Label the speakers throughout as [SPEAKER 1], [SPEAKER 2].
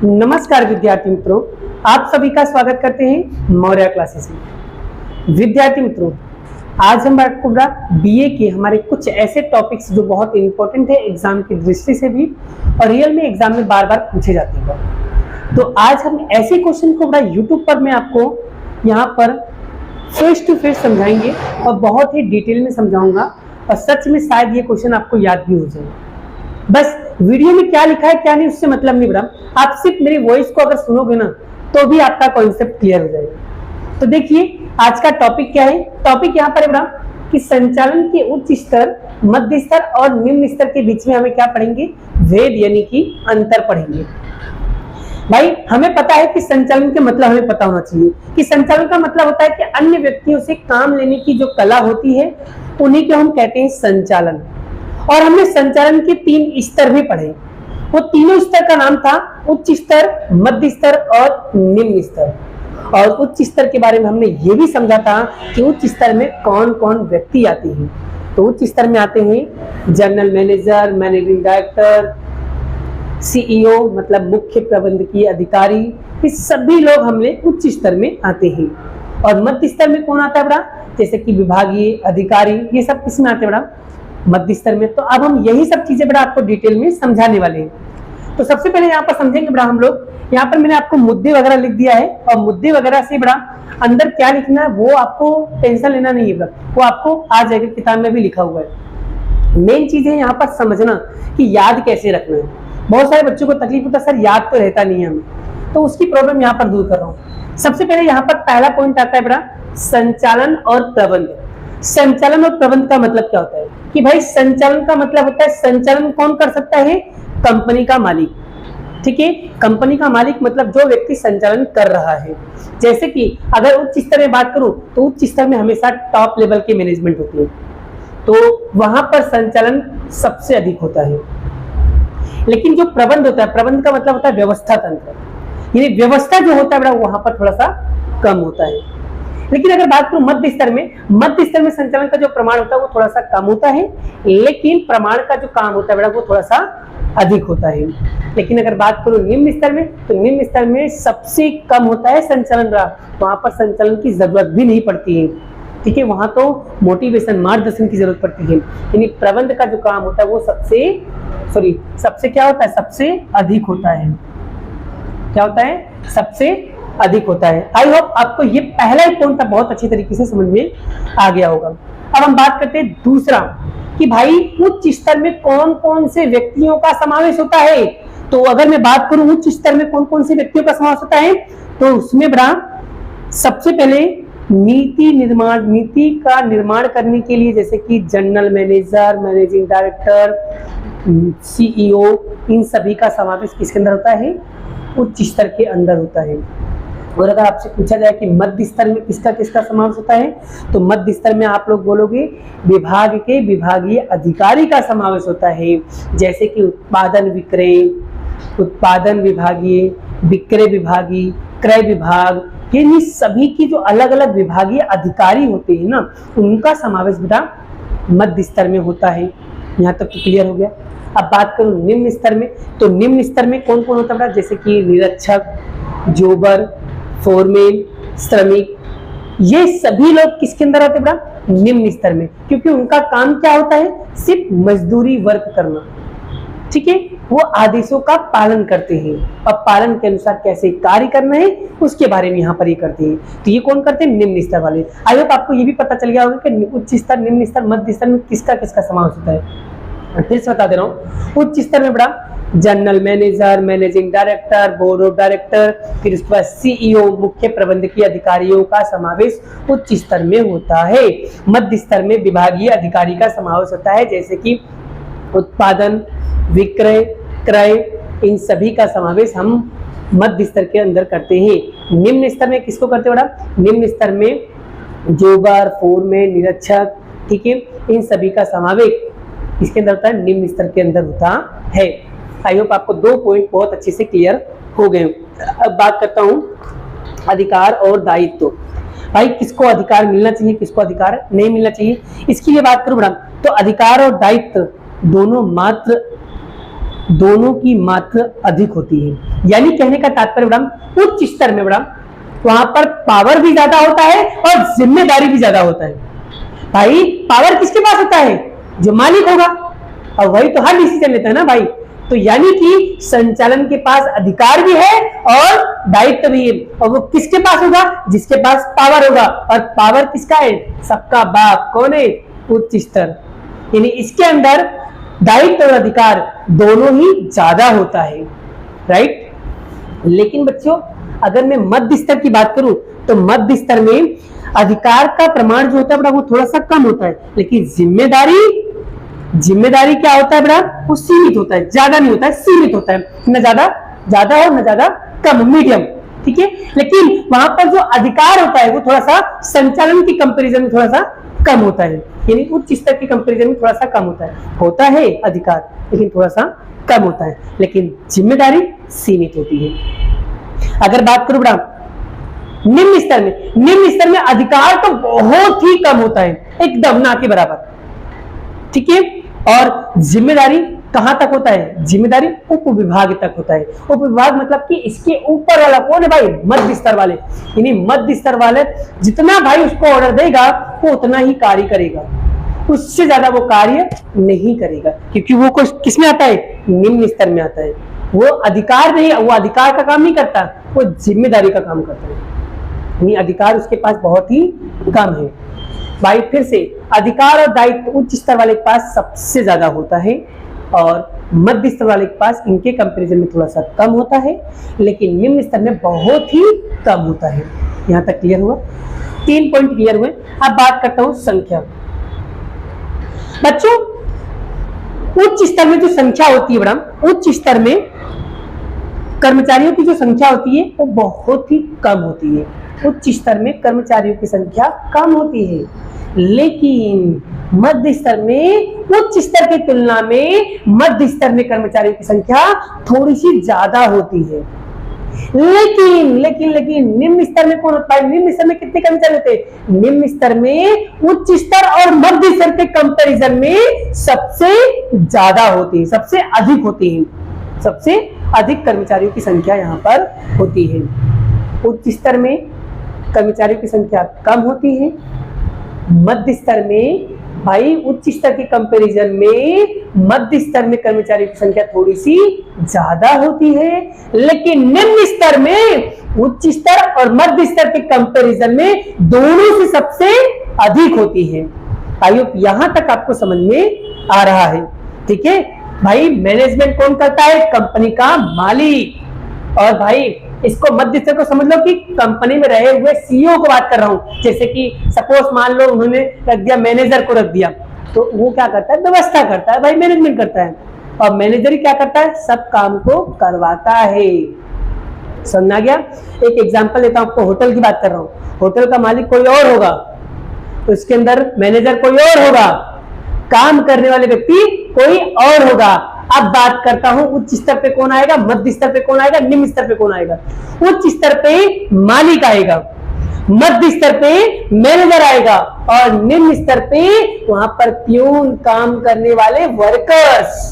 [SPEAKER 1] नमस्कार विद्यार्थी मित्रों, आप सभी का स्वागत करते हैं मौर्य क्लासेस में। विद्यार्थी मित्रों, आज हम आपको बीए के हमारे कुछ ऐसे टॉपिक्स जो बहुत इंपॉर्टेंट है एग्जाम की दृष्टि से भी और रियल में एग्जाम में बार बार पूछे जाते हैं। तो आज हम ऐसे क्वेश्चन को यूट्यूब पर मैं आपको यहाँ पर फेस टू फेस समझाएंगे और बहुत ही डिटेल में समझाऊंगा और सच में शायद ये क्वेश्चन आपको याद भी हो जाए। बस वीडियो में क्या लिखा है क्या नहीं उससे मतलब नहीं बड़ा, आप सिर्फ मेरी वॉइस को अगर सुनोगे ना तो भी आपका कॉन्सेप्ट क्लियर हो जाएगा। तो देखिए आज का टॉपिक क्या है। टॉपिक यहाँ पर है बड़ा कि संचालन के उच्च स्तर, मध्य स्तर और निम्न स्तर के बीच में हमें क्या पढ़ेंगे, भेद यानी कि अंतर पढ़ेंगे। भाई हमें पता है कि संचालन के मतलब हमें पता होना चाहिए कि संचालन का मतलब होता है कि अन्य व्यक्तियों से काम लेने की जो कला होती है उन्हीं को हम कहते हैं संचालन। और हमने संचालन के 3 स्तर भी पढ़े। वो तीनों स्तर का नाम था उच्च स्तर, मध्य स्तर और निम्न स्तर। और उच्च स्तर के बारे में हमने ये भी समझा था कि उच्च स्तर में कौन कौन व्यक्ति आते हैं। तो उच्च स्तर में आते हैं general manager, managing director, CEO मतलब मुख्य प्रबंधकीय अधिकारी, ये सभी लोग हमने उच्च स्तर में आते हैं। और मध्य स्तर में कौन आता है बड़ा, जैसे कि विभागीय अधिकारी, ये सब किसमें आते हैं बड़ा, मध्य स्तर में। तो अब हम यही सब चीजें बड़ा आपको डिटेल में समझाने वाले हैं। तो सबसे पहले यहाँ पर समझेंगे बड़ा हम लोग, यहाँ पर मैंने आपको मुद्दे वगैरह लिख दिया है और मुद्दे वगैरह से बड़ा अंदर क्या लिखना है वो आपको टेंशन लेना नहीं है बड़ा, वो आपको आ जाएगा, किताब में भी लिखा हुआ है। मेन चीज है यहाँ पर समझना कि याद कैसे रखना है। बहुत सारे बच्चों को तकलीफ होता है सर याद तो रहता नहीं है हमें, तो उसकी प्रॉब्लम यहाँ पर दूर कर रहा हूँ। सबसे पहले यहाँ पर पहला पॉइंट आता है बड़ा संचालन और प्रबंध। संचालन और प्रबंध का मतलब क्या होता है कि भाई संचालन का मतलब होता है संचालन कौन कर सकता है, कंपनी का मालिक। ठीक है, कंपनी का मालिक मतलब जो व्यक्ति संचालन कर रहा है। जैसे कि अगर उच्च स्तर में बात करूं तो उच्च स्तर में हमेशा टॉप लेवल की मैनेजमेंट होती है, तो वहां पर संचालन सबसे अधिक होता है। लेकिन जो प्रबंध होता है, प्रबंध का मतलब होता है व्यवस्था तंत्र, यानी व्यवस्था जो होता है बड़ा वहां पर थोड़ा सा कम होता है। लेकिन अगर बात करूं मध्य स्तर में संचालन का जो प्रमाण होता है वो थोड़ा सा कम होता है, लेकिन प्रमाण का जो काम होता है बड़ा वो थोड़ा सा अधिक होता है। लेकिन अगर बात करूं निम्न स्तर में तो निम्न स्तर में सबसे कम होता है संचालन रहा, वहां पर संचालन की जरूरत भी नहीं पड़ती है। ठीक है, वहां तो मोटिवेशन, मार्गदर्शन की जरूरत पड़ती है। यानी प्रबंध का जो काम होता है वो सबसे क्या होता है, सबसे अधिक होता है। क्या होता है, सबसे अधिक होता है। आई होप आपको ये पहला ही पॉइंट बहुत अच्छी तरीके से समझ में आ गया होगा। अब हम बात करते हैं दूसरा कि भाई उच्च स्तर में कौन कौन से व्यक्तियों का समावेश होता है। तो अगर मैं बात करूं उच्च स्तर में कौन कौन से व्यक्तियों का समावेश होता है तो उसमें बड़ा सबसे पहले नीति का निर्माण करने के लिए जैसे कि general manager, managing director, CEO, इन सभी का समावेश किसके अंदर होता है, उच्च स्तर के अंदर होता है। और अगर आपसे पूछा जाए कि मध्य स्तर में किसका किसका समावेश होता है तो मध्य स्तर में आप लोग बोलोगे विभाग के विभागीय अधिकारी का समावेश होता है। जैसे कि उत्पादन विभागीय, विक्रय विभागीय, क्रय विभाग, ये सभी की जो अलग अलग विभागीय अधिकारी होते हैं ना उनका समावेश बेटा मध्य स्तर में होता है। यहाँ तक तो क्लियर हो गया। अब बात करूं निम्न स्तर में तो निम्न स्तर में कौन कौन होता है बेटा, जैसे कि निरीक्षक, जोबर, फोरमैन, श्रमिक, ये सभी लोग किसके अंदर आते हैं बेटा, निम्न स्तर में, क्योंकि उनका काम क्या होता है, सिर्फ मजदूरी वर्क करना। ठीक है, वो आदेशों का पालन करते हैं और पालन के अनुसार कैसे कार्य करना है उसके बारे में यहाँ पर ये करते हैं। तो ये कौन करते हैं, निम्न स्तर वाले। आई होप आपको ये भी पता चल गया होगा कि उच्च स्तर, निम्न स्तर, मध्य स्तर में किसका किसका समावेश होता है। फिर से बता दे रहा हूँ, उच्च स्तर में बड़ा general manager, managing director, board of director, फिर उसके बाद सीईओ, मुख्य प्रबंधकीय अधिकारियों का समावेश उच्च स्तर में होता है। मध्य स्तर में विभागीय अधिकारी का समावेश होता है, जैसे कि उत्पादन, विक्रय, क्रय, इन सभी का समावेश हम मध्य स्तर के अंदर करते हैं। निम्न स्तर में किसको करते हैं बड़ा, निम्न स्तर में जोबर, फोरमैन, निरीक्षक, ठीक है, इन सभी का समावेश इसके अंदर होता है, निम्न स्तर के अंदर होता है। आई होप आपको 2 पॉइंट बहुत अच्छे से क्लियर हो गए। अब बात करता हूं अधिकार और दायित्व। भाई किसको अधिकार मिलना चाहिए, किसको अधिकार नहीं मिलना चाहिए, इसकी लिए बात करूं बड़ा तो अधिकार और दायित्व दोनों मात्र दोनों की मात्रा अधिक होती है। यानी कहने का तात्पर्य बड़ा उच्च स्तर में बड़ा वहां पर पावर भी ज्यादा होता है और जिम्मेदारी भी ज्यादा होता है। भाई पावर किसके पास होता है? जो मालिक होगा, और वही तो हर डिसीजन लेता है ना भाई। तो यानी कि संचालन के पास अधिकार भी है और दायित्व भी है, और वो किसके पास होगा? जिसके पास पावर होगा। और पावर किसका है? सबका बाप। कौन है? उच्च स्तर। यानी इसके अंदर दायित्व और अधिकार दोनों ही ज्यादा होता है, राइट। लेकिन बच्चों अगर मैं मध्य स्तर की बात करूं तो मध्य स्तर में अधिकार का प्रमाण जो होता है बड़ा वो थोड़ा सा कम होता है, लेकिन जिम्मेदारी क्या होता है बड़ा? वो सीमित होता है, ज्यादा नहीं होता है, सीमित होता है। न ज्यादा और न ज्यादा कम, मीडियम, ठीक है। लेकिन वहां पर जो अधिकार होता है वो थोड़ा सा संचालन की कंपैरिजन में थोड़ा सा कम होता है, यानी उच्च स्तर की कंपैरिजन में थोड़ा सा कम होता है अधिकार, लेकिन थोड़ा सा कम होता है, लेकिन जिम्मेदारी सीमित होती है। अगर बात करूं बड़ा निम्न स्तर में अधिकार तो बहुत ही कम होता है, एकदम ना के बराबर, ठीक है। और जिम्मेदारी कहां तक होता है? जिम्मेदारी उप विभाग तक होता है। उप विभाग मतलब कि इसके ऊपर वाला कौन है भाई? मध्य स्तर वाले। यानी मध्य स्तर वाले जितना भाई उसको ऑर्डर देगा वो उतना ही कार्य करेगा, उससे ज्यादा वो कार्य नहीं करेगा, क्योंकि वो किस में आता है? निम्न स्तर में आता है। वो अधिकार नहीं, वो अधिकार का काम नहीं करता, वो जिम्मेदारी का काम करता है। यानी अधिकार उसके पास बहुत ही कम है भाई। फिर से अधिकार और दायित्व उच्च स्तर वाले के पास सबसे ज्यादा होता है और मध्य स्तर वाले के पास इनके कंपैरिजन में थोड़ा सा कम होता है, लेकिन निम्न स्तर में बहुत ही कम होता है। यहां तक क्लियर हुआ? 3 पॉइंट क्लियर हुए। अब बात करता हूं संख्या। बच्चों उच्च स्तर में जो संख्या होती है बड़ा, उच्च स्तर में कर्मचारियों की जो संख्या होती है वो बहुत ही कम होती है। उच्च स्तर में कर्मचारियों की संख्या कम होती है, लेकिन मध्य स्तर में उच्च स्तर की तुलना में मध्य स्तर में कर्मचारियों की संख्या थोड़ी सी ज्यादा होती है। लेकिन निम्न स्तर में कौन होता है? निम्न स्तर में कितने कर्मचारी होते हैं? निम्न स्तर में उच्च स्तर और मध्य स्तर के कंपैरिजन में सबसे ज्यादा होती है, सबसे अधिक होती है, सबसे अधिक कर्मचारियों की संख्या यहाँ पर होती है। उच्च स्तर में कर्मचारियों की संख्या कम होती है, मध्य स्तर में भाई उच्च स्तर के कंपैरिजन में मध्य स्तर में कर्मचारियों की संख्या थोड़ी सी ज्यादा होती है, लेकिन निम्न स्तर में उच्च स्तर और मध्य स्तर के कंपैरिजन में दोनों से सबसे अधिक होती है। आइए यहां तक आपको समझ में आ रहा है, ठीक है भाई। मैनेजमेंट कौन करता है? कंपनी का मालिक। और भाई इसको मध्य स्तर को समझ लो कि कंपनी में रहे हुए सीईओ को बात कर रहा हूं। जैसे कि सपोज मान लो उन्होंने रख दिया, मैनेजर को रख दिया, तो वो क्या करता है? व्यवस्था करता है भाई, मैनेजमेंट करता है। और मैनेजर ही क्या करता है? सब काम को करवाता है। समझ आ गया? एक एग्जांपल लेता हूं आपको, होटल की बात कर रहा हूं। होटल का मालिक कोई और होगा, उसके अंदर मैनेजर कोई और होगा, काम करने वाले व्यक्ति कोई और होगा। अब बात करता हूं उच्च स्तर पे कौन आएगा, मध्य स्तर पे कौन आएगा, निम्न स्तर पे कौन आएगा? उच्च स्तर पे मालिक आएगा, मध्य स्तर पे मैनेजर आएगा और निम्न स्तर पे वहां पर प्यून, काम करने वाले वर्कर्स,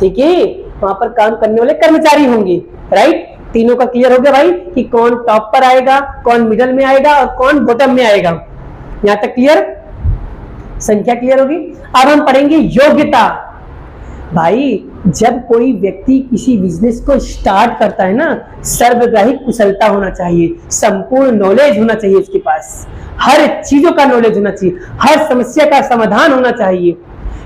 [SPEAKER 1] ठीक है, वहां पर काम करने वाले कर्मचारी होंगे, राइट। तीनों का क्लियर हो गया भाई कि कौन टॉप पर आएगा, कौन मिडल में आएगा और कौन बॉटम में आएगा। यहां तक क्लियर? संख्या क्लियर होगी। अब हम पढ़ेंगे योग्यता। भाई जब कोई व्यक्ति किसी बिजनेस को स्टार्ट करता है ना, सर्वग्राही कुशलता होना चाहिए, संपूर्ण नॉलेज होना चाहिए उसके पास, हर चीजों का नॉलेज होना चाहिए, हर समस्या का समाधान होना चाहिए।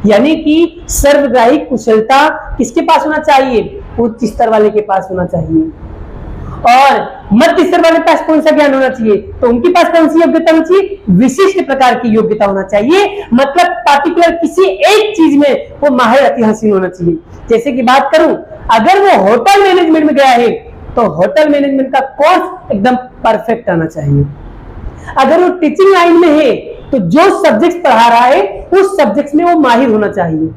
[SPEAKER 1] यानी कि सर्वग्राही कुशलता किसके पास होना चाहिए? उच्च स्तर वाले के पास होना चाहिए। और मध्य स्तर वाले के पास कौन सा ज्ञान होना चाहिए? तो उनके पास कौन सी योग्यता होनी चाहिए? विशिष्ट प्रकार की योग्यता होना चाहिए, मतलब पार्टिकुलर किसी एक चीज में वो माहिर अति हासिल होना चाहिए। जैसे कि बात करूं, अगर वो होटल मैनेजमेंट में गया है तो होटल मैनेजमेंट का कोर्स एकदम परफेक्ट आना चाहिए। अगर वो टीचिंग लाइन में है तो जो सब्जेक्ट पढ़ा रहा है उस सब्जेक्ट में वो माहिर होना चाहिए,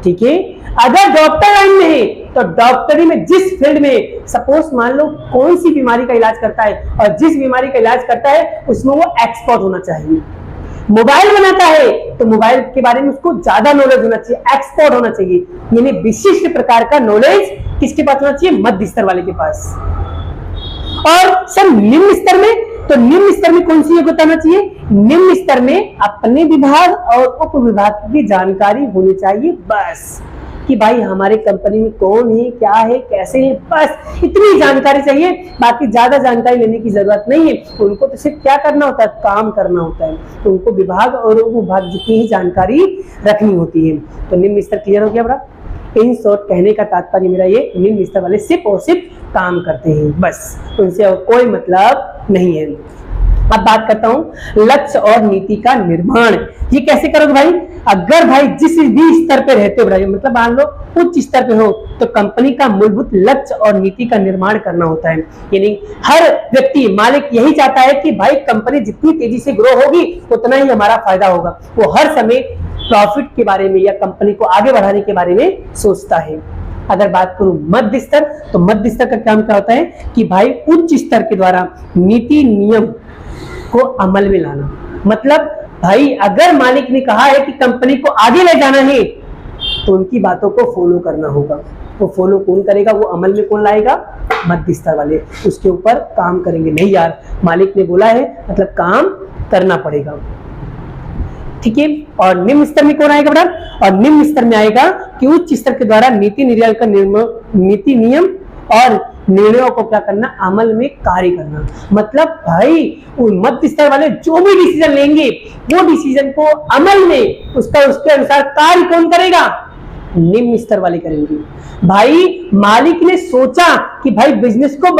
[SPEAKER 1] ठीक है। अगर डॉक्टर लाइन में है तो डॉक्टरी में जिस फील्ड में, सपोज मान लो कौन सी बीमारी का इलाज करता है और जिस बीमारी का इलाज करता है उसमें वो एक्सपर्ट होना चाहिए। मोबाइल बनाता है तो मोबाइल के बारे में उसको ज्यादा नॉलेज होना चाहिए, एक्सपर्ट होना चाहिए, यानी विशिष्ट प्रकार का नॉलेज किसके पास होना चाहिए? मध्य स्तर वाले के पास। और सर निम्न स्तर में, तो निम्न स्तर में कौन सी योग्यता होना चाहिए? निम्न स्तर में अपने विभाग और उप विभाग की जानकारी होनी चाहिए, बस कि भाई हमारे कंपनी में कौन है, क्या है, कैसे है, बस इतनी जानकारी चाहिए, बाकी ज्यादा जानकारी लेने की जरूरत नहीं है। उनको तो सिर्फ क्या करना होता है? काम करना होता है। तो उनको विभाग और उप विभाग जितनी ही जानकारी रखनी होती है। तो निम्न स्तर क्लियर हो गया बड़ा? इन शॉर्ट कहने का तात्पर्य मेरा ये, निम्न स्तर वाले सिर्फ और सिर्फ काम करते हैं, बस उनसे और कोई मतलब नहीं है। अब बात करता हूं लक्ष्य और नीति का निर्माण। ये कैसे करोगे भाई? अगर भाई जिस भी स्तर पे रहते हो भाई, मतलब मान लो उच्च स्तर पे हो, तो कंपनी का मूलभूत लक्ष्य और नीति का निर्माण करना होता है। यानी हर व्यक्ति, मालिक यही चाहता है कि भाई कंपनी जितनी तेजी से ग्रो होगी उतना ही हमारा फायदा होगा। वो हर समय प्रॉफिट के बारे में या कंपनी को आगे बढ़ाने के बारे में सोचता है। अगर बात करूं मध्य स्तर, तो मध्य स्तर का काम क्या होता है कि भाई उच्च स्तर के द्वारा नीति नियम को अमल में लाना। मतलब भाई अगर मालिक ने कहा है कि कंपनी को आगे ले जाना है तो उनकी बातों को फॉलो करना होगा। वो फॉलो कौन करेगा? वो अमल में कौन लाएगा? मध्य स्तर वाले उसके ऊपर काम करेंगे। नहीं यार, मालिक ने बोला है मतलब काम करना पड़ेगा, ठीक है। और निम्न स्तर में कौन आएगा बेटा? और निम्न स्तर में आएगा कि उच्च स्तर के द्वारा नीति निर्णय का नीति नियम और निर्णयों को क्या करना? अमल में कार्य करना। मतलब भाई मध्य स्तर वाले जो भी डिसीजन लेंगे वो डिसीजन को अमल में उसके अनुसार कार्य कौन करेगा? निम्न स्तर वाले करेंगे। भाई मालिक ने सोचा कि भाई बिजनेस को